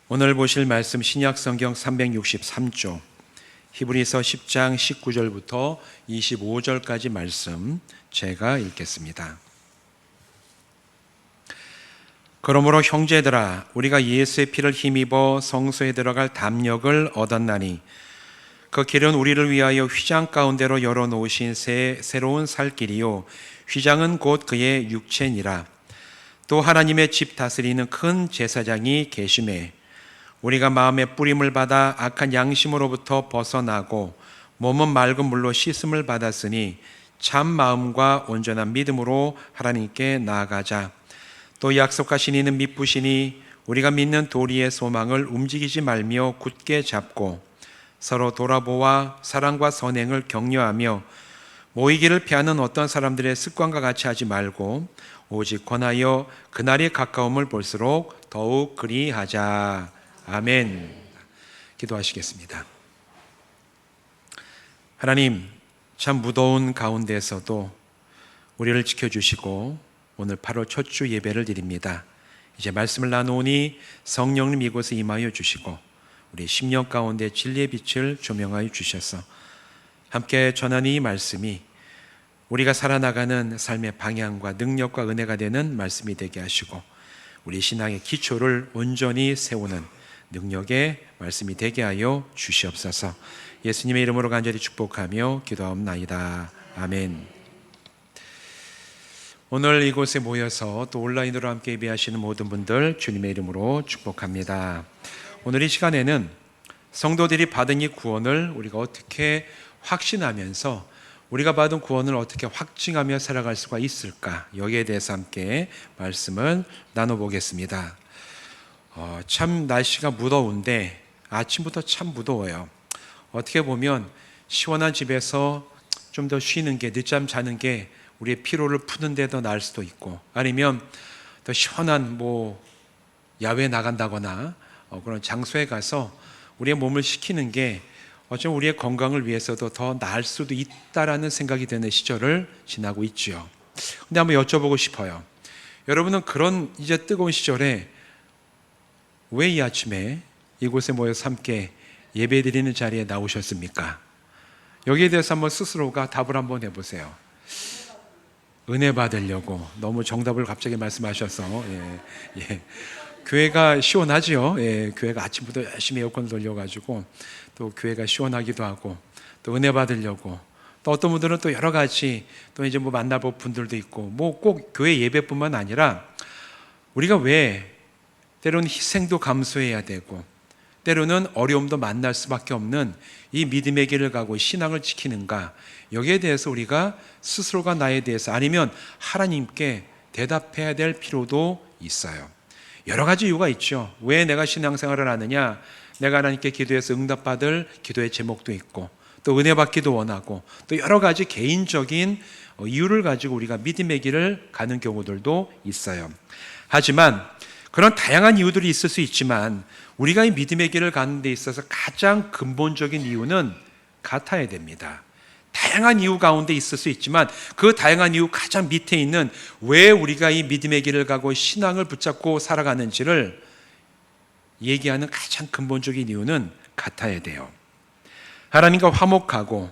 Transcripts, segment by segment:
오늘 보실 말씀 신약성경 363조 히브리서 10장 19절부터 25절까지 말씀 제가 읽겠습니다. 그러므로 형제들아, 우리가 예수의 피를 힘입어 성소에 들어갈 담력을 얻었나니 그 길은 우리를 위하여 휘장 가운데로 열어놓으신 새로운 살 길이요 휘장은 곧 그의 육체니라. 또 하나님의 집 다스리는 큰 제사장이 계심에 우리가 마음의 뿌림을 받아 악한 양심으로부터 벗어나고 몸은 맑은 물로 씻음을 받았으니 참 마음과 온전한 믿음으로 하나님께 나아가자. 또 약속하신 이는 미쁘시니 우리가 믿는 도리의 소망을 움직이지 말며 굳게 잡고 서로 돌아보아 사랑과 선행을 격려하며 모이기를 피하는 어떤 사람들의 습관과 같이 하지 말고 오직 권하여 그날이 가까움을 볼수록 더욱 그리하자. 아멘. 기도하시겠습니다. 하나님, 참 무더운 가운데서도 우리를 지켜주시고 오늘 8월 첫 주 예배를 드립니다. 이제 말씀을 나누니 성령님 이곳에 임하여 주시고 우리 심령 가운데 진리의 빛을 조명하여 주셔서 함께 전하는 이 말씀이 우리가 살아나가는 삶의 방향과 능력과 은혜가 되는 말씀이 되게 하시고 우리 신앙의 기초를 온전히 세우는 능력의 말씀이 되게 하여 주시옵소서. 예수님의 이름으로 간절히 축복하며 기도하옵나이다. 아멘. 오늘 이곳에 모여서 또 온라인으로 함께 예배하시는 모든 분들 주님의 이름으로 축복합니다. 오늘 이 시간에는 성도들이 받은 이 구원을 우리가 어떻게 확신하면서 우리가 받은 구원을 어떻게 확증하며 살아갈 수가 있을까, 여기에 대해서 함께 말씀을 나눠보겠습니다. 참 날씨가 무더운데 아침부터 참 무더워요. 어떻게 보면 시원한 집에서 좀 더 쉬는 게, 늦잠 자는 게 우리의 피로를 푸는 데 더 나을 수도 있고, 아니면 더 시원한 야외에 나간다거나 그런 장소에 가서 우리의 몸을 식히는 게 어쩌면 우리의 건강을 위해서도 더 나을 수도 있다라는 생각이 드는 시절을 지나고 있죠. 근데 한번 여쭤보고 싶어요. 여러분은 그런 이제 뜨거운 시절에 왜 이 아침에 이곳에 모여서 함께 예배드리는 자리에 나오셨습니까? 여기에 대해서 한번 스스로가 답을 한번 해보세요. 은혜 받으려고. 너무 정답을 갑자기 말씀하셔서 교회가 시원하지요. 교회가 아침부터 열심히 에어컨 돌려가지고 또 교회가 시원하기도 하고 또 은혜 받으려고, 또 어떤 분들은 또 여러 가지 또 이제 만나볼 분들도 있고, 꼭 교회 예배뿐만 아니라 우리가 왜 때로는 희생도 감수해야 되고 때로는 어려움도 만날 수밖에 없는 이 믿음의 길을 가고 신앙을 지키는가, 여기에 대해서 우리가 스스로가 나에 대해서 아니면 하나님께 대답해야 될 필요도 있어요. 여러 가지 이유가 있죠. 왜 내가 신앙생활을 하느냐, 내가 하나님께 기도해서 응답받을 기도의 제목도 있고 또 은혜 받기도 원하고 또 여러 가지 개인적인 이유를 가지고 우리가 믿음의 길을 가는 경우들도 있어요. 하지만 그런 다양한 이유들이 있을 수 있지만 우리가 이 믿음의 길을 가는 데 있어서 가장 근본적인 이유는 같아야 됩니다. 다양한 이유 가운데 있을 수 있지만 그 다양한 이유 가장 밑에 있는 왜 우리가 이 믿음의 길을 가고 신앙을 붙잡고 살아가는지를 얘기하는 가장 근본적인 이유는 같아야 돼요. 하나님과 화목하고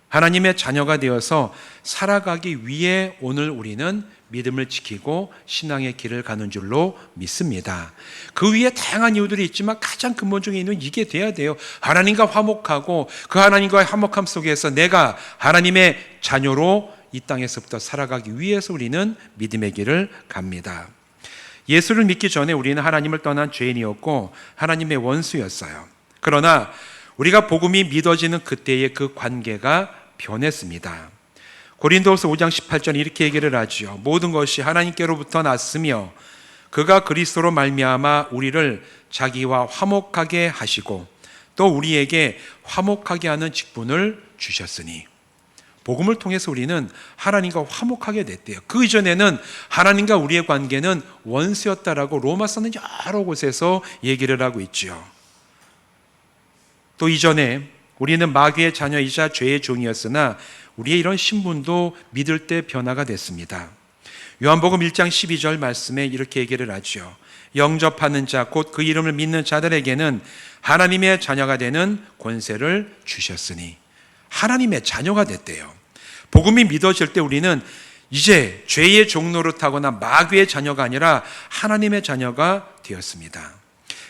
하나님의 자녀가 되어서 살아가기 위해 오늘 우리는 믿음을 지키고 신앙의 길을 가는 줄로 믿습니다. 그 위에 다양한 이유들이 있지만 가장 근본적인 이유는 이게 돼야 돼요. 하나님과 화목하고 그 하나님과의 화목함 속에서 내가 하나님의 자녀로 이 땅에서부터 살아가기 위해서 우리는 믿음의 길을 갑니다. 예수를 믿기 전에 우리는 하나님을 떠난 죄인이었고 하나님의 원수였어요. 그러나 우리가 복음이 믿어지는 그때의 그 관계가 변했습니다. 고린도후서 5장 18절 이렇게 얘기를 하죠. 모든 것이 하나님께로부터 났으며 그가 그리스도로 말미암아 우리를 자기와 화목하게 하시고 또 우리에게 화목하게 하는 직분을 주셨으니, 복음을 통해서 우리는 하나님과 화목하게 됐대요. 그 이전에는 하나님과 우리의 관계는 원수였다라고 로마서는 여러 곳에서 얘기를 하고 있죠. 또 이전에 우리는 마귀의 자녀이자 죄의 종이었으나 우리의 이런 신분도 믿을 때 변화가 됐습니다. 요한복음 1장 12절 말씀에 이렇게 얘기를 하죠. 영접하는 자, 곧 그 이름을 믿는 자들에게는 하나님의 자녀가 되는 권세를 주셨으니. 하나님의 자녀가 됐대요. 복음이 믿어질 때 우리는 이제 죄의 종노릇하거나 마귀의 자녀가 아니라 하나님의 자녀가 되었습니다.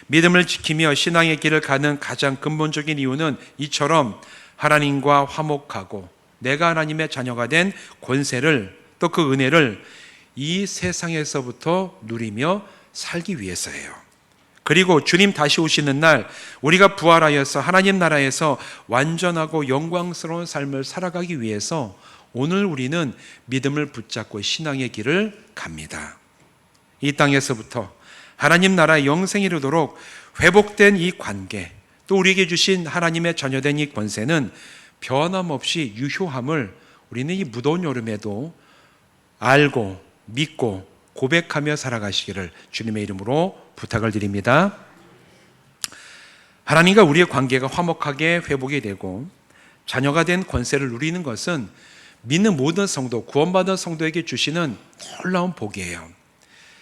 믿음을 지키며 신앙의 길을 가는 가장 근본적인 이유는 이처럼 하나님과 화목하고 내가 하나님의 자녀가 된 권세를, 또 그 은혜를 이 세상에서부터 누리며 살기 위해서예요. 그리고 주님 다시 오시는 날 우리가 부활하여서 하나님 나라에서 완전하고 영광스러운 삶을 살아가기 위해서 오늘 우리는 믿음을 붙잡고 신앙의 길을 갑니다. 이 땅에서부터 하나님 나라의 영생에 이르도록 회복된 이 관계, 또 우리에게 주신 하나님의 자녀된 이 권세는 변함없이 유효함을 우리는 이 무더운 여름에도 알고 믿고 고백하며 살아가시기를 주님의 이름으로 부탁을 드립니다. 하나님과 우리의 관계가 화목하게 회복이 되고 자녀가 된 권세를 누리는 것은 믿는 모든 성도, 구원받은 성도에게 주시는 놀라운 복이에요.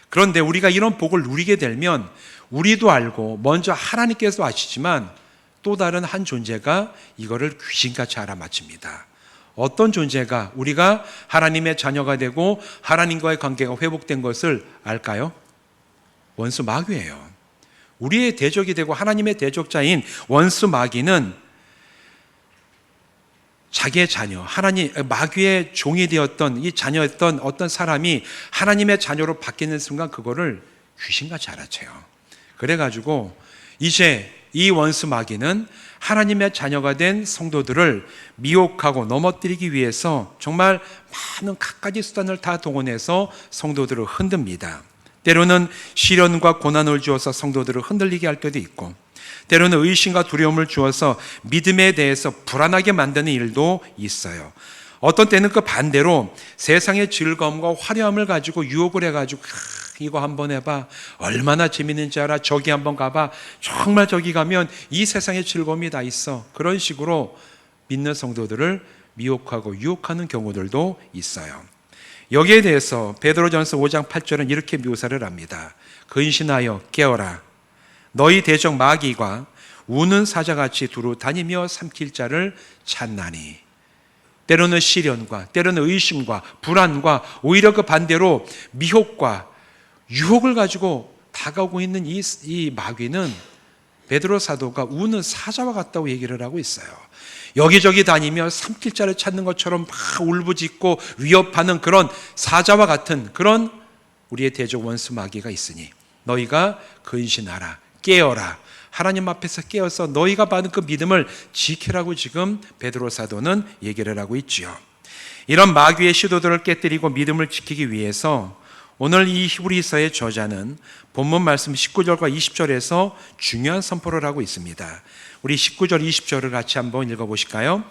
그런데 우리가 이런 복을 누리게 되면 우리도 알고 먼저 하나님께서 아시지만 또 다른 한 존재가 이거를 귀신같이 알아맞힙니다. 어떤 존재가 우리가 하나님의 자녀가 되고 하나님과의 관계가 회복된 것을 알까요? 원수 마귀예요. 우리의 대적이 되고 하나님의 대적자인 원수 마귀는 자기의 자녀, 하나님, 마귀의 종이 되었던 이 자녀였던 어떤 사람이 하나님의 자녀로 바뀌는 순간 그거를 귀신같이 알아채요. 그래가지고 이제 이 원수 마귀는 하나님의 자녀가 된 성도들을 미혹하고 넘어뜨리기 위해서 정말 많은 갖가지 수단을 다 동원해서 성도들을 흔듭니다. 때로는 시련과 고난을 주어서 성도들을 흔들리게 할 때도 있고, 때로는 의심과 두려움을 주어서 믿음에 대해서 불안하게 만드는 일도 있어요. 어떤 때는 그 반대로 세상의 즐거움과 화려함을 가지고 유혹을 해가지고 이거 한번 해봐, 얼마나 재밌는지 알아, 저기 한번 가봐, 정말 저기 가면 이 세상의 즐거움이 다 있어. 그런 식으로 믿는 성도들을 미혹하고 유혹하는 경우들도 있어요. 여기에 대해서 베드로전서 5장 8절은 이렇게 묘사를 합니다. 근신하여 깨어라, 너희 대적 마귀가 우는 사자같이 두루 다니며 삼킬 자를 찾나니. 때로는 시련과 때로는 의심과 불안과 오히려 그 반대로 미혹과 유혹을 가지고 다가오고 있는 이 마귀는 베드로 사도가 우는 사자와 같다고 얘기를 하고 있어요. 여기저기 다니며 삼킬 자를 찾는 것처럼 막 울부짖고 위협하는 그런 사자와 같은 그런 우리의 대적 원수 마귀가 있으니 너희가 근신하라, 깨어라, 하나님 앞에서 깨어서 너희가 받은 그 믿음을 지키라고 지금 베드로 사도는 얘기를 하고 있지요. 이런 마귀의 시도들을 깨뜨리고 믿음을 지키기 위해서 오늘 이 히브리서의 저자는 본문 말씀 19절과 20절에서 중요한 선포를 하고 있습니다. 우리 19절, 20절을 같이 한번 읽어보실까요?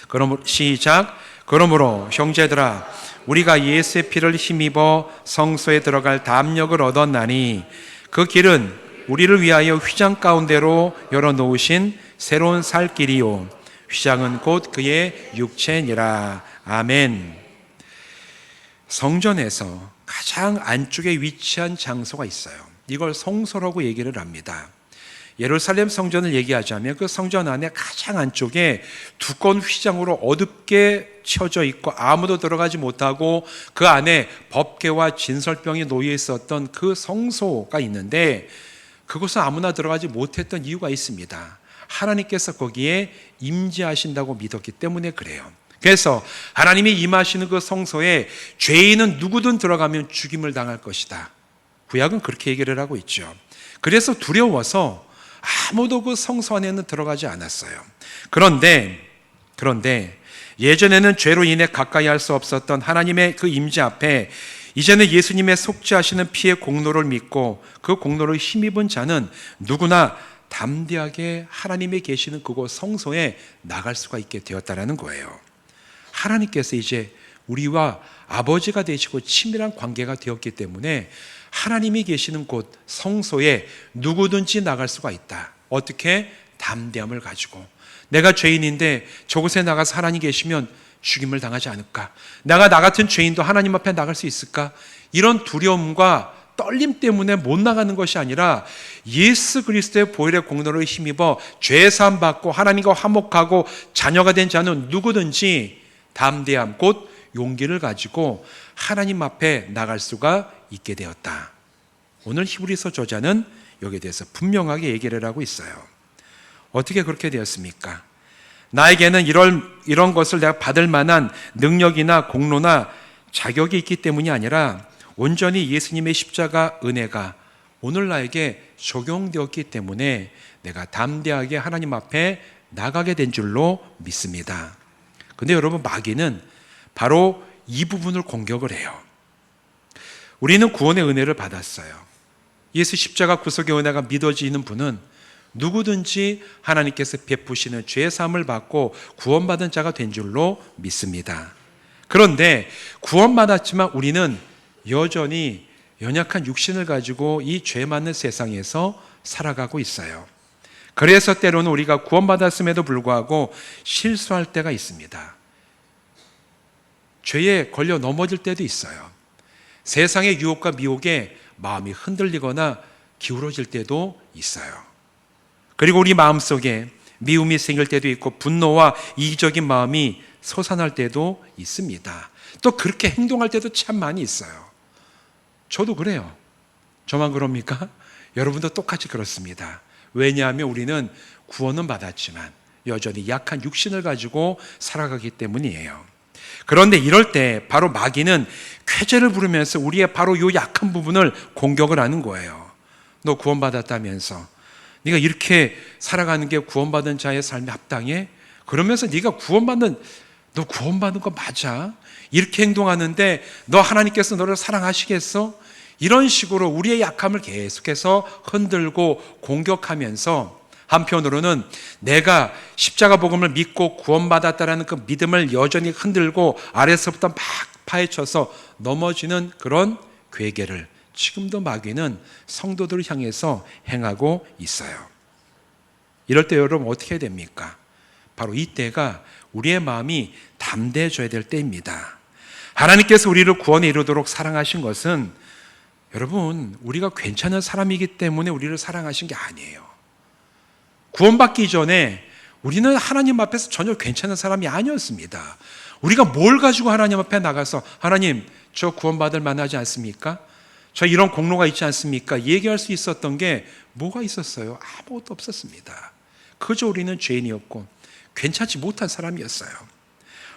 그럼 시작. 그러므로 형제들아, 우리가 예수의 피를 힘입어 성소에 들어갈 담력을 얻었나니 그 길은 우리를 위하여 휘장 가운데로 열어놓으신 새로운 살 길이요, 휘장은 곧 그의 육체니라. 아멘. 성전에서 가장 안쪽에 위치한 장소가 있어요. 이걸 성소라고 얘기를 합니다. 예루살렘 성전을 얘기하자면 그 성전 안에 가장 안쪽에 두꺼운 휘장으로 어둡게 쳐져 있고 아무도 들어가지 못하고 그 안에 법궤와 진설병이 놓여 있었던 그 성소가 있는데 그곳은 아무나 들어가지 못했던 이유가 있습니다. 하나님께서 거기에 임재하신다고 믿었기 때문에 그래요. 그래서 하나님이 임하시는 그 성소에 죄인은 누구든 들어가면 죽임을 당할 것이다. 구약은 그렇게 얘기를 하고 있죠. 그래서 두려워서 아무도 그 성소 안에는 들어가지 않았어요. 그런데 예전에는 죄로 인해 가까이 할 수 없었던 하나님의 그 임재 앞에 이제는 예수님의 속죄하시는 피의 공로를 믿고 그 공로를 힘입은 자는 누구나 담대하게 하나님이 계시는 그곳 성소에 나갈 수가 있게 되었다는 거예요. 하나님께서 이제 우리와 아버지가 되시고 친밀한 관계가 되었기 때문에 하나님이 계시는 곳 성소에 누구든지 나갈 수가 있다. 어떻게? 담대함을 가지고. 내가 죄인인데 저곳에 나가서 하나님 계시면 죽임을 당하지 않을까? 내가 나 같은 죄인도 하나님 앞에 나갈 수 있을까? 이런 두려움과 떨림 때문에 못 나가는 것이 아니라 예수 그리스도의 보혈의 공로를 힘입어 죄 사함 받고 하나님과 화목하고 자녀가 된 자는 누구든지 담대함 곧 용기를 가지고 하나님 앞에 나갈 수가 있게 되었다. 오늘 히브리서 저자는 여기에 대해서 분명하게 얘기를 하고 있어요. 어떻게 그렇게 되었습니까? 나에게는 이런 것을 내가 받을 만한 능력이나 공로나 자격이 있기 때문이 아니라 온전히 예수님의 십자가 은혜가 오늘 나에게 적용되었기 때문에 내가 담대하게 하나님 앞에 나가게 된 줄로 믿습니다. 근데 여러분, 마귀는 바로 이 부분을 공격을 해요. 우리는 구원의 은혜를 받았어요. 예수 십자가 구속의 은혜가 믿어지는 분은 누구든지 하나님께서 베푸시는 죄사함을 받고 구원받은 자가 된 줄로 믿습니다. 그런데 구원받았지만 우리는 여전히 연약한 육신을 가지고 이 죄 많은 세상에서 살아가고 있어요. 그래서 때로는 우리가 구원받았음에도 불구하고 실수할 때가 있습니다. 죄에 걸려 넘어질 때도 있어요. 세상의 유혹과 미혹에 마음이 흔들리거나 기울어질 때도 있어요. 그리고 우리 마음속에 미움이 생길 때도 있고 분노와 이기적인 마음이 솟아날 때도 있습니다. 또 그렇게 행동할 때도 참 많이 있어요. 저도 그래요. 저만 그럽니까? 여러분도 똑같이 그렇습니다. 왜냐하면 우리는 구원은 받았지만 여전히 약한 육신을 가지고 살아가기 때문이에요. 그런데 이럴 때 바로 마귀는 쾌재를 부르면서 우리의 바로 이 약한 부분을 공격을 하는 거예요. 너 구원받았다면서 네가 이렇게 살아가는 게 구원받은 자의 삶에 합당해? 그러면서 너 구원받은 거 맞아? 이렇게 행동하는데 너 하나님께서 너를 사랑하시겠어? 이런 식으로 우리의 약함을 계속해서 흔들고 공격하면서 한편으로는 내가 십자가 복음을 믿고 구원받았다라는 그 믿음을 여전히 흔들고 아래서부터 막 파헤쳐서 넘어지는 그런 괴계를 지금도 마귀는 성도들을 향해서 행하고 있어요. 이럴 때 여러분 어떻게 해야 됩니까? 바로 이때가 우리의 마음이 담대해져야 될 때입니다. 하나님께서 우리를 구원에 이르도록 사랑하신 것은 여러분 우리가 괜찮은 사람이기 때문에 우리를 사랑하신 게 아니에요. 구원받기 전에 우리는 하나님 앞에서 전혀 괜찮은 사람이 아니었습니다. 우리가 뭘 가지고 하나님 앞에 나가서 하나님 저 구원받을 만하지 않습니까? 저 이런 공로가 있지 않습니까? 얘기할 수 있었던 게 뭐가 있었어요? 아무것도 없었습니다. 그저 우리는 죄인이었고 괜찮지 못한 사람이었어요.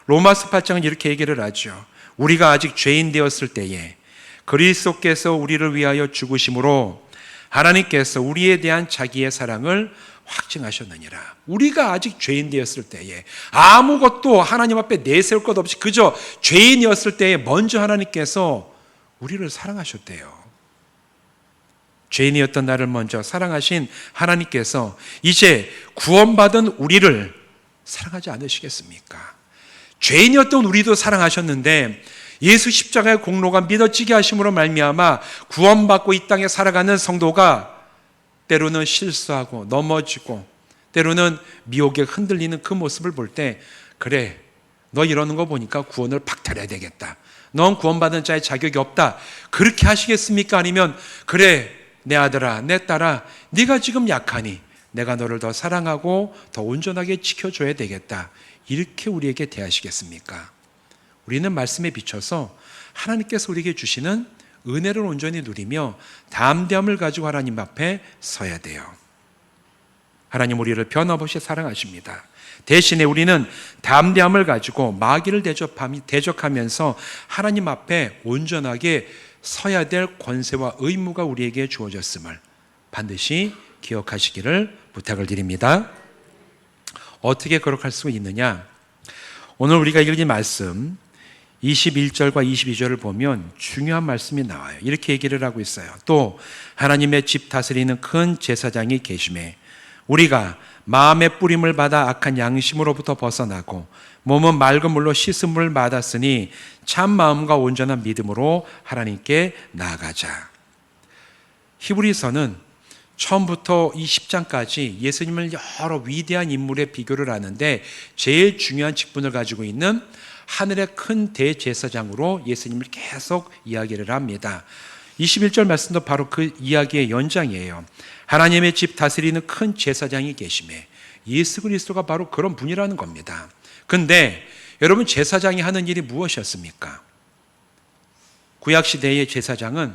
로마서 8장은 이렇게 얘기를 하죠. 우리가 아직 죄인 되었을 때에 그리스도께서 우리를 위하여 죽으심으로 하나님께서 우리에 대한 자기의 사랑을 확증하셨느니라. 우리가 아직 죄인 되었을 때에 아무것도 하나님 앞에 내세울 것 없이 그저 죄인이었을 때에 먼저 하나님께서 우리를 사랑하셨대요. 죄인이었던 나를 먼저 사랑하신 하나님께서 이제 구원받은 우리를 사랑하지 않으시겠습니까? 죄인이었던 우리도 사랑하셨는데 예수 십자가의 공로가 믿어지게 하심으로 말미암아 구원받고 이 땅에 살아가는 성도가 때로는 실수하고 넘어지고 때로는 미혹에 흔들리는 그 모습을 볼 때 그래 너 이러는 거 보니까 구원을 박탈해야 되겠다. 넌 구원받은 자의 자격이 없다. 그렇게 하시겠습니까? 아니면 그래 내 아들아 내 딸아 네가 지금 약하니 내가 너를 더 사랑하고 더 온전하게 지켜줘야 되겠다. 이렇게 우리에게 대하시겠습니까? 우리는 말씀에 비춰서 하나님께서 우리에게 주시는 은혜를 온전히 누리며 담대함을 가지고 하나님 앞에 서야 돼요. 하나님 우리를 변함없이 사랑하십니다. 대신에 우리는 담대함을 가지고 마귀를 대적하면서 하나님 앞에 온전하게 서야 될 권세와 의무가 우리에게 주어졌음을 반드시 기억하시기를 부탁을 드립니다. 어떻게 그렇게 할 수 있느냐? 오늘 우리가 읽은 말씀 21절과 22절을 보면 중요한 말씀이 나와요. 이렇게 얘기를 하고 있어요. 또 하나님의 집 다스리는 큰 제사장이 계심에 우리가 마음의 뿌림을 받아 악한 양심으로부터 벗어나고 몸은 맑은 물로 씻음을 받았으니 참 마음과 온전한 믿음으로 하나님께 나아가자. 히브리서는 처음부터 이 10장까지 예수님을 여러 위대한 인물에 비교를 하는데 제일 중요한 직분을 가지고 있는 하늘의 큰 대제사장으로 예수님을 계속 이야기를 합니다. 21절 말씀도 바로 그 이야기의 연장이에요. 하나님의 집 다스리는 큰 제사장이 계심에, 예수 그리스도가 바로 그런 분이라는 겁니다. 근데 여러분, 제사장이 하는 일이 무엇이었습니까? 구약시대의 제사장은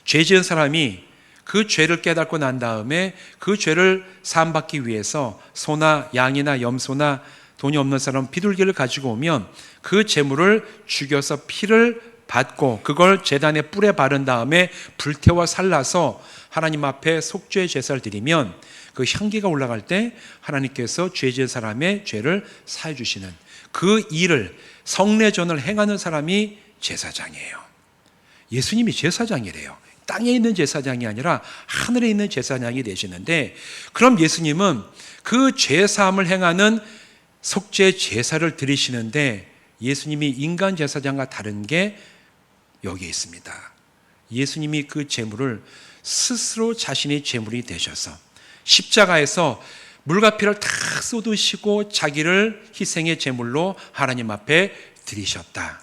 죄 지은 사람이 그 죄를 깨닫고 난 다음에 그 죄를 사함받기 위해서 소나 양이나 염소나 돈이 없는 사람은 비둘기를 가지고 오면 그 제물을 죽여서 피를 받고 그걸 제단에 뿔에 바른 다음에 불태워 살라서 하나님 앞에 속죄 제사를 드리면 그 향기가 올라갈 때 하나님께서 죄 지은 사람의 죄를 사해 주시는 그 일을, 성례전을 행하는 사람이 제사장이에요. 예수님이 제사장이래요. 땅에 있는 제사장이 아니라 하늘에 있는 제사장이 되시는데, 그럼 예수님은 그 죄사함을 행하는 속죄 제사를 드리시는데, 예수님이 인간 제사장과 다른 게 여기에 있습니다. 예수님이 그 제물을 스스로 자신의 제물이 되셔서 십자가에서 물과 피를 다 쏟으시고 자기를 희생의 제물로 하나님 앞에 드리셨다.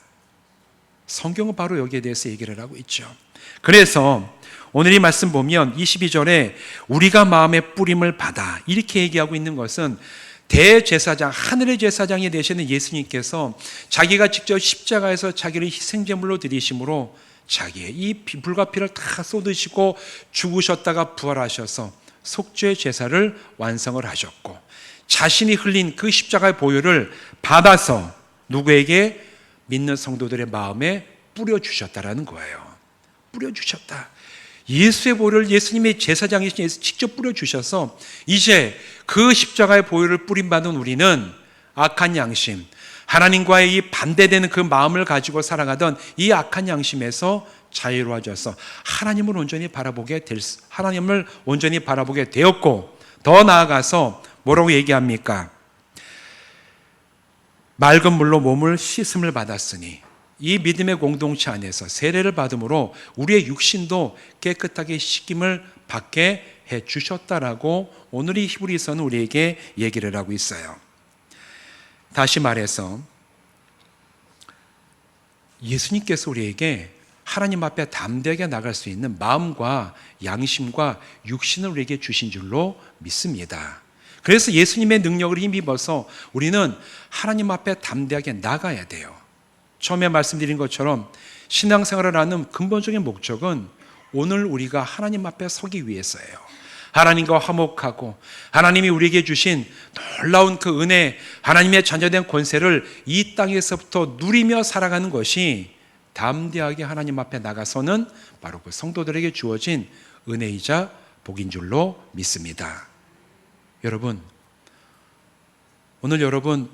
성경은 바로 여기에 대해서 얘기를 하고 있죠. 그래서 오늘 이 말씀 보면 22절에 우리가 마음의 뿌림을 받아, 이렇게 얘기하고 있는 것은 대제사장, 하늘의 제사장이 되시는 예수님께서 자기가 직접 십자가에서 자기를 희생제물로 드리심으로 자기의 이 불과 피를 다 쏟으시고 죽으셨다가 부활하셔서 속죄 제사를 완성을 하셨고, 자신이 흘린 그 십자가의 보혈을 받아서 누구에게? 믿는 성도들의 마음에 뿌려주셨다라는 거예요. 뿌려주셨다. 예수의 보혈을 예수님의 제사장이신 예수 직접 뿌려주셔서 이제 그 십자가의 보혈을 뿌림받은 우리는 악한 양심, 하나님과의 이 반대되는 그 마음을 가지고 살아가던 이 악한 양심에서 자유로워져서 하나님을 온전히 바라보게 되었고, 더 나아가서 뭐라고 얘기합니까? 맑은 물로 몸을 씻음을 받았으니, 이 믿음의 공동체 안에서 세례를 받음으로 우리의 육신도 깨끗하게 씻김을 받게 해 주셨다라고 오늘 이 히브리서는 우리에게 얘기를 하고 있어요. 다시 말해서 예수님께서 우리에게 하나님 앞에 담대하게 나갈 수 있는 마음과 양심과 육신을 우리에게 주신 줄로 믿습니다. 그래서 예수님의 능력을 힘입어서 우리는 하나님 앞에 담대하게 나가야 돼요. 처음에 말씀드린 것처럼 신앙생활을 하는 근본적인 목적은 오늘 우리가 하나님 앞에 서기 위해서예요. 하나님과 화목하고 하나님이 우리에게 주신 놀라운 그 은혜, 하나님의 자녀된 권세를 이 땅에서부터 누리며 살아가는 것이 담대하게 하나님 앞에 나가서는 바로 그 성도들에게 주어진 은혜이자 복인 줄로 믿습니다. 여러분, 오늘 여러분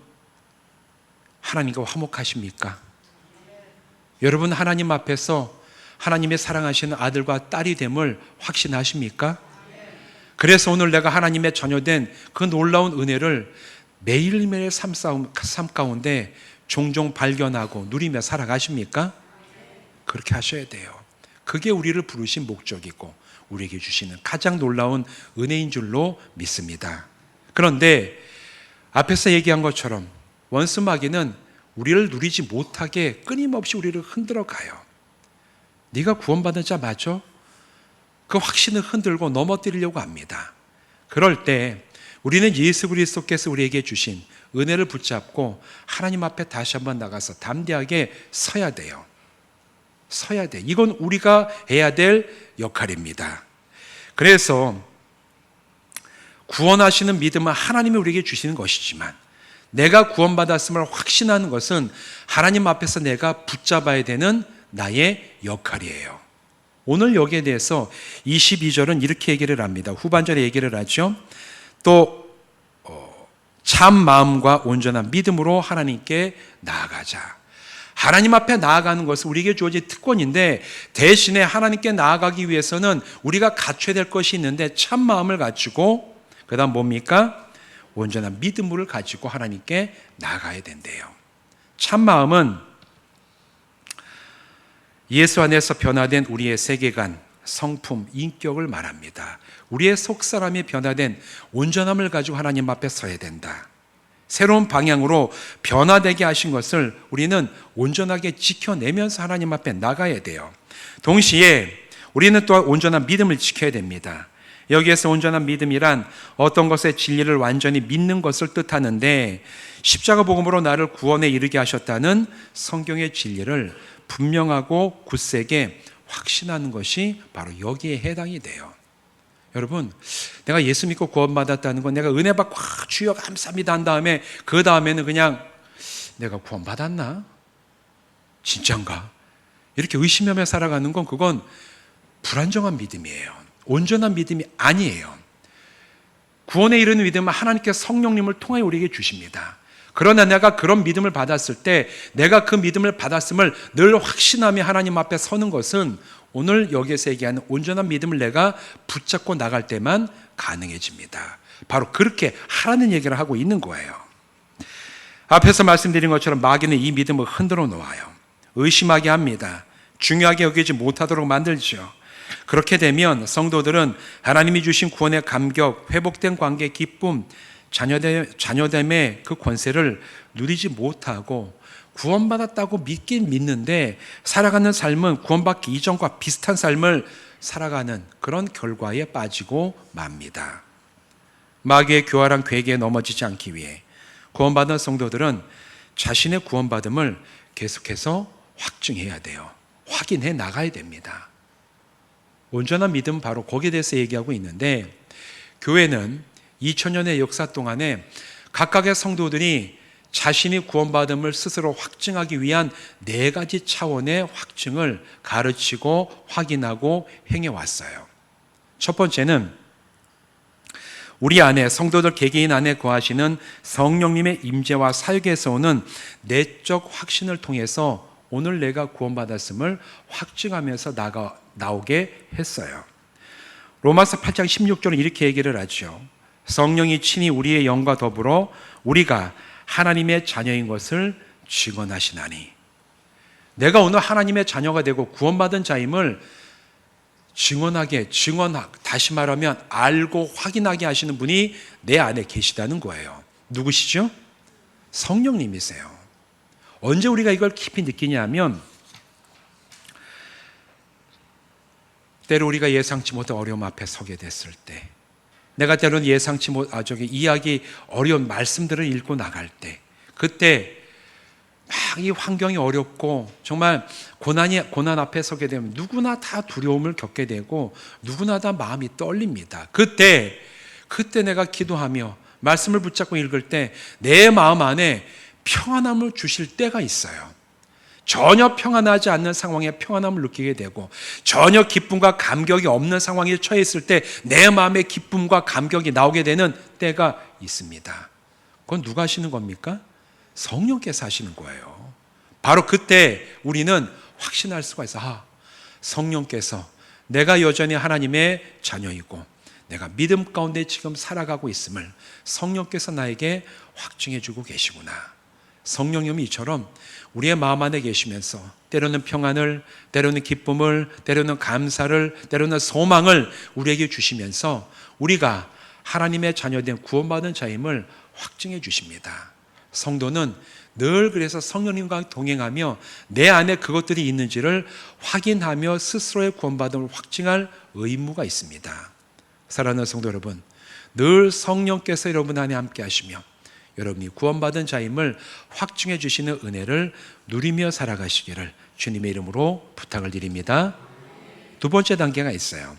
하나님과 화목하십니까? 여러분 하나님 앞에서 하나님의 사랑하시는 아들과 딸이 됨을 확신하십니까? 그래서 오늘 내가 하나님의 자녀된 그 놀라운 은혜를 매일매일 삶 가운데 종종 발견하고 누리며 살아가십니까? 그렇게 하셔야 돼요. 그게 우리를 부르신 목적이고 우리에게 주시는 가장 놀라운 은혜인 줄로 믿습니다. 그런데 앞에서 얘기한 것처럼 원수 마귀는 우리를 누리지 못하게 끊임없이 우리를 흔들어 가요. 네가 구원받은 자 맞아? 그 확신을 흔들고 넘어뜨리려고 합니다. 그럴 때 우리는 예수 그리스도께서 우리에게 주신 은혜를 붙잡고 하나님 앞에 다시 한번 나가서 담대하게 서야 돼요. 서야 돼. 이건 우리가 해야 될 역할입니다. 그래서 구원하시는 믿음은 하나님이 우리에게 주시는 것이지만 내가 구원받았음을 확신하는 것은 하나님 앞에서 내가 붙잡아야 되는 나의 역할이에요. 오늘 여기에 대해서 22절은 이렇게 얘기를 합니다. 후반절에 얘기를 하죠. 또 참 마음과 온전한 믿음으로 하나님께 나아가자. 하나님 앞에 나아가는 것은 우리에게 주어진 특권인데, 대신에 하나님께 나아가기 위해서는 우리가 갖춰야 될 것이 있는데 참 마음을 갖추고, 그 다음 뭡니까? 온전한 믿음을 가지고 하나님께 나아가야 된대요. 참 마음은 예수 안에서 변화된 우리의 세계관, 성품, 인격을 말합니다. 우리의 속사람이 변화된 온전함을 가지고 하나님 앞에 서야 된다. 새로운 방향으로 변화되게 하신 것을 우리는 온전하게 지켜내면서 하나님 앞에 나가야 돼요. 동시에 우리는 또한 온전한 믿음을 지켜야 됩니다. 여기에서 온전한 믿음이란 어떤 것의 진리를 완전히 믿는 것을 뜻하는데, 십자가 복음으로 나를 구원에 이르게 하셨다는 성경의 진리를 분명하고 굳세게 확신하는 것이 바로 여기에 해당이 돼요. 여러분, 내가 예수 믿고 구원받았다는 건 내가 은혜 받고 주여 감사합니다 한 다음에 그 다음에는 그냥 내가 구원받았나? 진짠가? 이렇게 의심하며 살아가는 건 그건 불안정한 믿음이에요. 온전한 믿음이 아니에요. 구원에 이르는 믿음은 하나님께서 성령님을 통하여 우리에게 주십니다. 그러나 내가 그런 믿음을 받았을 때 내가 그 믿음을 받았음을 늘 확신하며 하나님 앞에 서는 것은 오늘 여기에서 얘기하는 온전한 믿음을 내가 붙잡고 나갈 때만 가능해집니다. 바로 그렇게 하라는 얘기를 하고 있는 거예요. 앞에서 말씀드린 것처럼 마귀는 이 믿음을 흔들어 놓아요. 의심하게 합니다. 중요하게 여기지 못하도록 만들죠. 그렇게 되면 성도들은 하나님이 주신 구원의 감격, 회복된 관계의 기쁨, 자녀됨의 그 권세를 누리지 못하고 구원받았다고 믿긴 믿는데 살아가는 삶은 구원받기 이전과 비슷한 삶을 살아가는 그런 결과에 빠지고 맙니다. 마귀의 교활한 괴계에 넘어지지 않기 위해 구원받은 성도들은 자신의 구원받음을 계속해서 확증해야 돼요. 확인해 나가야 됩니다. 온전한 믿음은 바로 거기에 대해서 얘기하고 있는데, 교회는 2000년의 역사 동안에 각각의 성도들이 자신이 구원받음을 스스로 확증하기 위한 4가지 차원의 확증을 가르치고 확인하고 행해왔어요. 첫 번째는 우리 안에, 성도들 개개인 안에 거하시는 성령님의 임재와 사역에서 오는 내적 확신을 통해서 오늘 내가 구원받았음을 확증하면서 나오게 했어요. 로마서 8장 16절은 이렇게 얘기를 하죠. 성령이 친히 우리의 영과 더불어 우리가 하나님의 자녀인 것을 증언하시나니. 내가 오늘 하나님의 자녀가 되고 구원받은 자임을 다시 말하면 알고 확인하게 하시는 분이 내 안에 계시다는 거예요. 누구시죠? 성령님이세요. 언제 우리가 이걸 깊이 느끼냐면, 때로 우리가 예상치 못한 어려움 앞에 서게 됐을 때, 내가 때로는 예상치 못한 이야기 어려운 말씀들을 읽고 나갈 때, 그때 막 이 환경이 어렵고 정말 고난 앞에 서게 되면 누구나 다 두려움을 겪게 되고 누구나 다 마음이 떨립니다. 그때 내가 기도하며 말씀을 붙잡고 읽을 때 내 마음 안에 평안함을 주실 때가 있어요. 전혀 평안하지 않는 상황에 평안함을 느끼게 되고 전혀 기쁨과 감격이 없는 상황에 처해 있을 때 내 마음에 기쁨과 감격이 나오게 되는 때가 있습니다. 그건 누가 하시는 겁니까? 성령께서 하시는 거예요. 바로 그때 우리는 확신할 수가 있어. 성령께서 내가 여전히 하나님의 자녀이고 내가 믿음 가운데 지금 살아가고 있음을 성령께서 나에게 확증해 주고 계시구나. 성령님이 이처럼 우리의 마음 안에 계시면서 때로는 평안을, 때로는 기쁨을, 때로는 감사를, 때로는 소망을 우리에게 주시면서 우리가 하나님의 자녀된 구원받은 자임을 확증해 주십니다. 성도는 늘 그래서 성령님과 동행하며 내 안에 그것들이 있는지를 확인하며 스스로의 구원받음을 확증할 의무가 있습니다. 사랑하는 성도 여러분, 늘 성령께서 여러분 안에 함께 하시며 여러분이 구원받은 자임을 확증해 주시는 은혜를 누리며 살아가시기를 주님의 이름으로 부탁을 드립니다. 두 번째 단계가 있어요.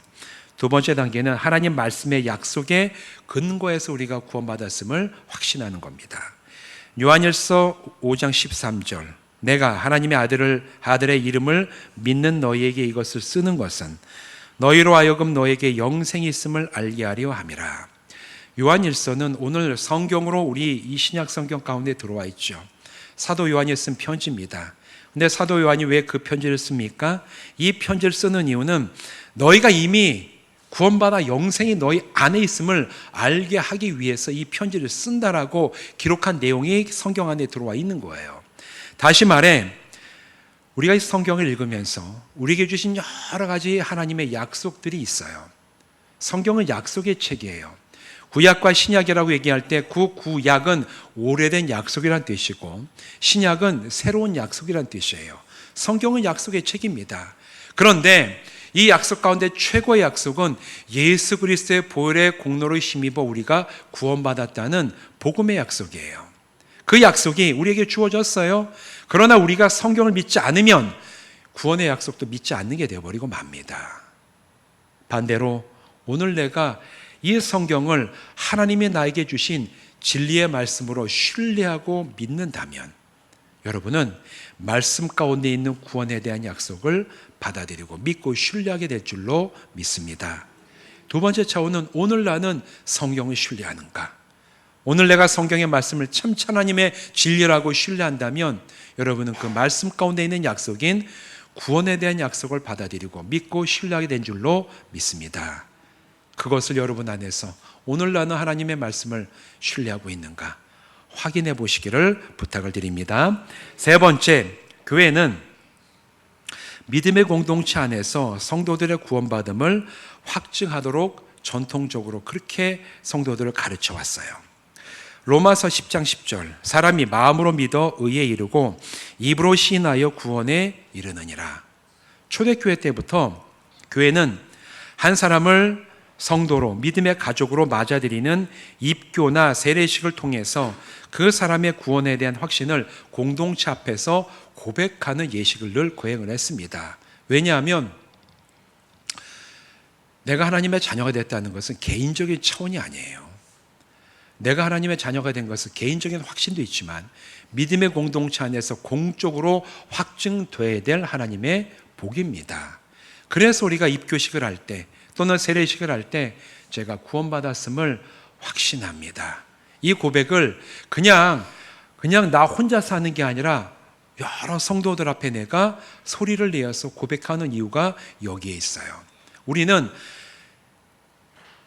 두 번째 단계는 하나님 말씀의 약속에 근거해서 우리가 구원받았음을 확신하는 겁니다. 요한일서 5장 13절, 내가 하나님의 아들의 이름을 믿는 너희에게 이것을 쓰는 것은 너희로 하여금 너에게 영생이 있음을 알게 하려 함이라. 요한일서는 오늘 성경으로 우리 이 신약 성경 가운데 들어와 있죠. 사도 요한이 쓴 편지입니다. 근데 사도 요한이 왜 그 편지를 씁니까? 이 편지를 쓰는 이유는 너희가 이미 구원받아 영생이 너희 안에 있음을 알게 하기 위해서 이 편지를 쓴다라고 기록한 내용이 성경 안에 들어와 있는 거예요. 다시 말해 우리가 이 성경을 읽으면서 우리에게 주신 여러 가지 하나님의 약속들이 있어요. 성경은 약속의 책이에요. 구약과 신약이라고 얘기할 때 구약은 오래된 약속이란 뜻이고 신약은 새로운 약속이란 뜻이에요. 성경은 약속의 책입니다. 그런데 이 약속 가운데 최고의 약속은 예수 그리스도의 보혈의 공로로 힘입어 우리가 구원받았다는 복음의 약속이에요. 그 약속이 우리에게 주어졌어요. 그러나 우리가 성경을 믿지 않으면 구원의 약속도 믿지 않는 게 되어버리고 맙니다. 반대로 오늘 내가 이 성경을 하나님이 나에게 주신 진리의 말씀으로 신뢰하고 믿는다면 여러분은 말씀 가운데 있는 구원에 대한 약속을 받아들이고 믿고 신뢰하게 될 줄로 믿습니다. 두 번째 차원은 오늘 나는 성경을 신뢰하는가? 오늘 내가 성경의 말씀을 참 하나님의 진리라고 신뢰한다면 여러분은 그 말씀 가운데 있는 약속인 구원에 대한 약속을 받아들이고 믿고 신뢰하게 된 줄로 믿습니다. 그것을 여러분 안에서 오늘 나는 하나님의 말씀을 신뢰하고 있는가 확인해 보시기를 부탁을 드립니다. 세 번째, 교회는 믿음의 공동체 안에서 성도들의 구원받음을 확증하도록 전통적으로 그렇게 성도들을 가르쳐 왔어요. 로마서 10장 10절, 사람이 마음으로 믿어 의에 이르고 입으로 시인하여 구원에 이르느니라. 초대교회 때부터 교회는 한 사람을 성도로 믿음의 가족으로 맞아들이는 입교나 세례식을 통해서 그 사람의 구원에 대한 확신을 공동체 앞에서 고백하는 예식을 늘 거행을 했습니다. 왜냐하면 내가 하나님의 자녀가 됐다는 것은 개인적인 차원이 아니에요. 내가 하나님의 자녀가 된 것은 개인적인 확신도 있지만 믿음의 공동체 안에서 공적으로 확증돼야 될 하나님의 복입니다. 그래서 우리가 입교식을 할 때 또는 세례식을 할 때 제가 구원받았음을 확신합니다. 이 고백을 그냥 나 혼자 사는 게 아니라 여러 성도들 앞에 내가 소리를 내어서 고백하는 이유가 여기에 있어요. 우리는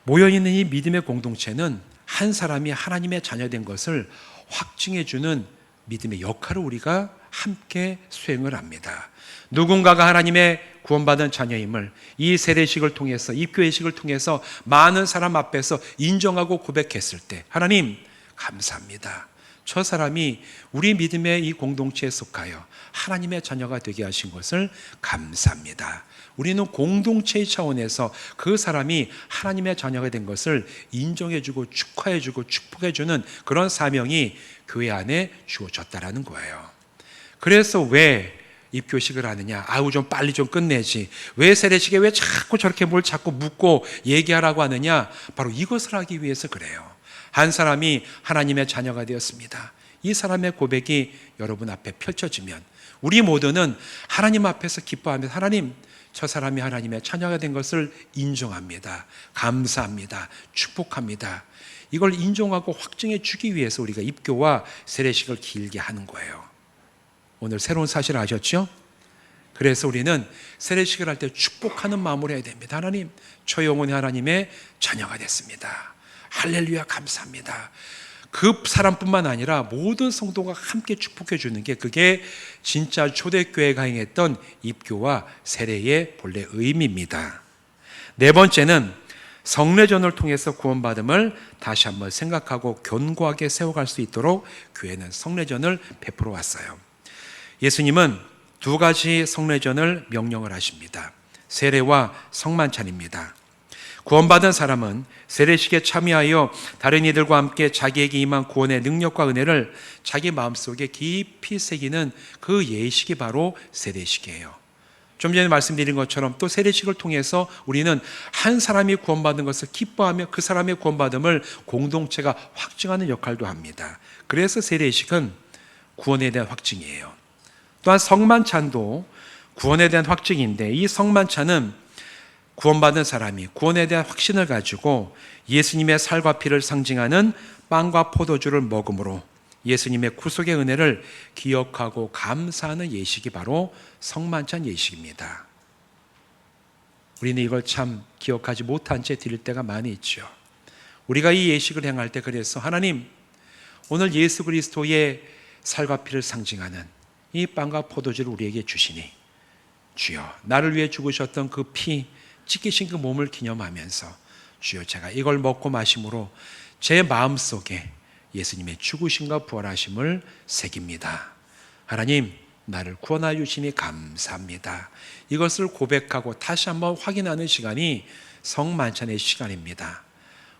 모여있는 이 믿음의 공동체는 한 사람이 하나님의 자녀된 것을 확증해주는 믿음의 역할을 우리가 함께 수행을 합니다. 누군가가 하나님의 구원받은 자녀임을 이 세례식을 통해서 입교회식을 통해서 많은 사람 앞에서 인정하고 고백했을 때 하나님 감사합니다. 저 사람이 우리 믿음의 이 공동체에 속하여 하나님의 자녀가 되게 하신 것을 감사합니다. 우리는 공동체의 차원에서 그 사람이 하나님의 자녀가 된 것을 인정해주고 축하해주고 축복해주는 그런 사명이 교회 안에 주어졌다라는 거예요. 그래서 왜 입교식을 하느냐? 아우 좀 빨리 좀 끝내지. 왜 세례식에 왜 자꾸 저렇게 뭘 자꾸 묻고 얘기하라고 하느냐? 바로 이것을 하기 위해서 그래요. 한 사람이 하나님의 자녀가 되었습니다. 이 사람의 고백이 여러분 앞에 펼쳐지면 우리 모두는 하나님 앞에서 기뻐하면서 하나님 저 사람이 하나님의 자녀가 된 것을 인정합니다. 감사합니다. 축복합니다. 이걸 인정하고 확증해 주기 위해서 우리가 입교와 세례식을 길게 하는 거예요. 오늘 새로운 사실을 아셨죠? 그래서 우리는 세례식을 할 때 축복하는 마음으로 해야 됩니다. 하나님, 저 영혼이 하나님의 자녀가 됐습니다. 할렐루야 감사합니다. 그 사람뿐만 아니라 모든 성도가 함께 축복해 주는 게 그게 진짜 초대교회가 행했던 입교와 세례의 본래 의미입니다. 네 번째는 성례전을 통해서 구원받음을 다시 한번 생각하고 견고하게 세워갈 수 있도록 교회는 성례전을 베풀어 왔어요. 예수님은 두 가지 성례전을 명령을 하십니다. 세례와 성만찬입니다. 구원받은 사람은 세례식에 참여하여 다른 이들과 함께 자기에게 임한 구원의 능력과 은혜를 자기 마음속에 깊이 새기는 그 예식이 바로 세례식이에요. 좀 전에 말씀드린 것처럼 또 세례식을 통해서 우리는 한 사람이 구원받은 것을 기뻐하며 그 사람의 구원받음을 공동체가 확증하는 역할도 합니다. 그래서 세례식은 구원에 대한 확증이에요. 또한 성만찬도 구원에 대한 확증인데 이 성만찬은 구원받은 사람이 구원에 대한 확신을 가지고 예수님의 살과 피를 상징하는 빵과 포도주를 먹음으로 예수님의 구속의 은혜를 기억하고 감사하는 예식이 바로 성만찬 예식입니다. 우리는 이걸 참 기억하지 못한 채 드릴 때가 많이 있죠. 우리가 이 예식을 행할 때 그래서 하나님 오늘 예수 그리스도의 살과 피를 상징하는 이 빵과 포도주를 우리에게 주시니 주여 나를 위해 죽으셨던 그 피 찢기신 그 몸을 기념하면서 주여 제가 이걸 먹고 마심으로 제 마음속에 예수님의 죽으심과 부활하심을 새깁니다. 하나님 나를 구원하여 주시니 감사합니다. 이것을 고백하고 다시 한번 확인하는 시간이 성만찬의 시간입니다.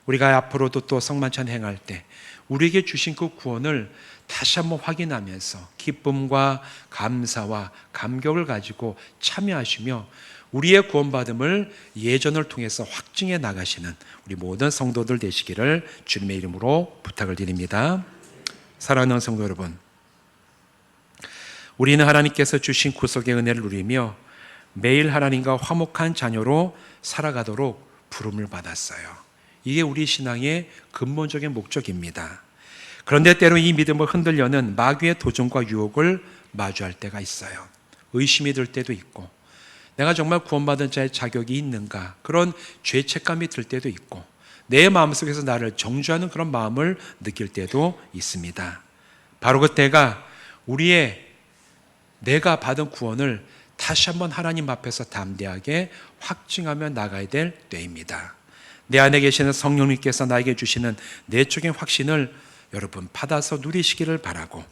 우리가 앞으로도 또 성만찬 행할 때 우리에게 주신 그 구원을 다시 한번 확인하면서 기쁨과 감사와 감격을 가지고 참여하시며 우리의 구원받음을 예전을 통해서 확증해 나가시는 우리 모든 성도들 되시기를 주님의 이름으로 부탁을 드립니다. 사랑하는 성도 여러분, 우리는 하나님께서 주신 구속의 은혜를 누리며 매일 하나님과 화목한 자녀로 살아가도록 부름을 받았어요. 이게 우리 신앙의 근본적인 목적입니다. 그런데 때로 이 믿음을 흔들려는 마귀의 도전과 유혹을 마주할 때가 있어요. 의심이 들 때도 있고, 내가 정말 구원받은 자의 자격이 있는가, 그런 죄책감이 들 때도 있고, 내 마음속에서 나를 정죄하는 그런 마음을 느낄 때도 있습니다. 바로 그때가 내가 받은 구원을 다시 한번 하나님 앞에서 담대하게 확증하며 나가야 될 때입니다. 내 안에 계시는 성령님께서 나에게 주시는 내적인 확신을 여러분 받아서 누리시기를 바라고,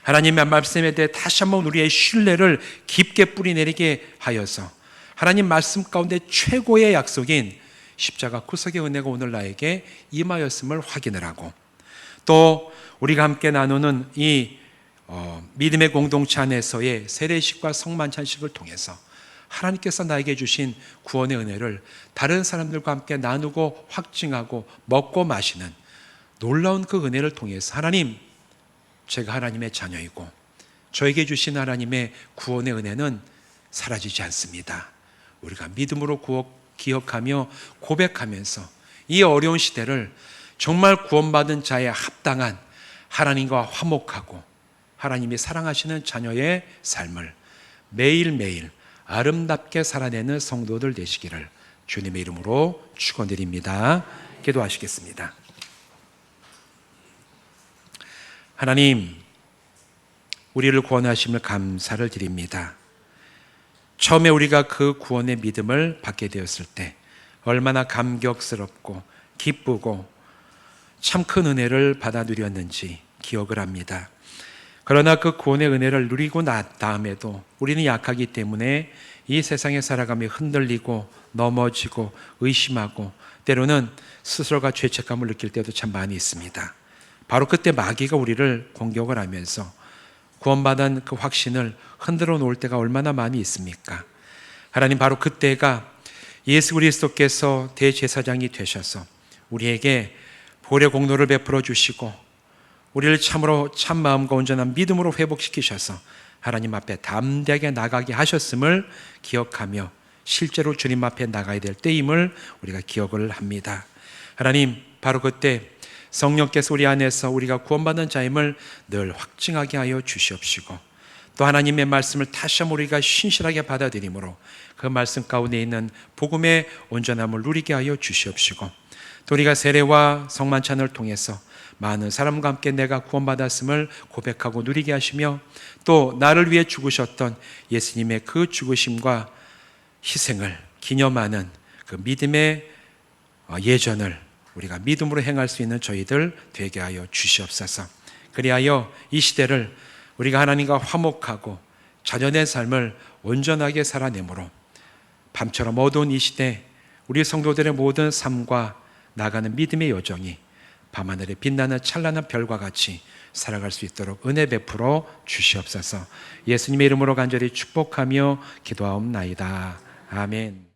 하나님의 말씀에 대해 다시 한번 우리의 신뢰를 깊게 뿌리내리게 하여서 하나님 말씀 가운데 최고의 약속인 십자가 구속의 은혜가 오늘 나에게 임하였음을 확인을 하고, 또 우리가 함께 나누는 이 믿음의 공동체 안에서의 세례식과 성만찬식을 통해서 하나님께서 나에게 주신 구원의 은혜를 다른 사람들과 함께 나누고 확증하고 먹고 마시는 놀라운 그 은혜를 통해서 하나님, 제가 하나님의 자녀이고 저에게 주신 하나님의 구원의 은혜는 사라지지 않습니다. 우리가 믿음으로 기억하며 고백하면서 이 어려운 시대를 정말 구원받은 자에 합당한 하나님과 화목하고 하나님이 사랑하시는 자녀의 삶을 매일매일 아름답게 살아내는 성도들 되시기를 주님의 이름으로 축원드립니다. 기도하시겠습니다. 하나님, 우리를 구원하심을 감사를 드립니다. 처음에 우리가 그 구원의 믿음을 받게 되었을 때 얼마나 감격스럽고 기쁘고 참 큰 은혜를 받아 누렸는지 기억을 합니다. 그러나 그 구원의 은혜를 누리고 난 다음에도 우리는 약하기 때문에 이 세상에 살아가며 흔들리고 넘어지고 의심하고 때로는 스스로가 죄책감을 느낄 때도 참 많이 있습니다. 바로 그때 마귀가 우리를 공격을 하면서 구원받은 그 확신을 흔들어 놓을 때가 얼마나 많이 있습니까? 하나님, 바로 그때가 예수 그리스도께서 대제사장이 되셔서 우리에게 보혈의 공로를 베풀어 주시고 우리를 참으로 참 마음과 온전한 믿음으로 회복시키셔서 하나님 앞에 담대하게 나가게 하셨음을 기억하며 실제로 주님 앞에 나가야 될 때임을 우리가 기억을 합니다. 하나님, 바로 그때 성령께서 우리 안에서 우리가 구원받는 자임을 늘 확증하게 하여 주시옵시고, 또 하나님의 말씀을 다시 한번 우리가 신실하게 받아들이므로 그 말씀 가운데 있는 복음의 온전함을 누리게 하여 주시옵시고, 또 우리가 세례와 성만찬을 통해서 많은 사람과 함께 내가 구원받았음을 고백하고 누리게 하시며, 또 나를 위해 죽으셨던 예수님의 그 죽으심과 희생을 기념하는 그 믿음의 예전을 우리가 믿음으로 행할 수 있는 저희들 되게 하여 주시옵소서. 그리하여 이 시대를 우리가 하나님과 화목하고 자녀된 삶을 온전하게 살아내므로 밤처럼 어두운 이 시대 우리 성도들의 모든 삶과 나가는 믿음의 여정이 밤하늘에 빛나는 찬란한 별과 같이 살아갈 수 있도록 은혜 베풀어 주시옵소서. 예수님의 이름으로 간절히 축복하며 기도하옵나이다. 아멘.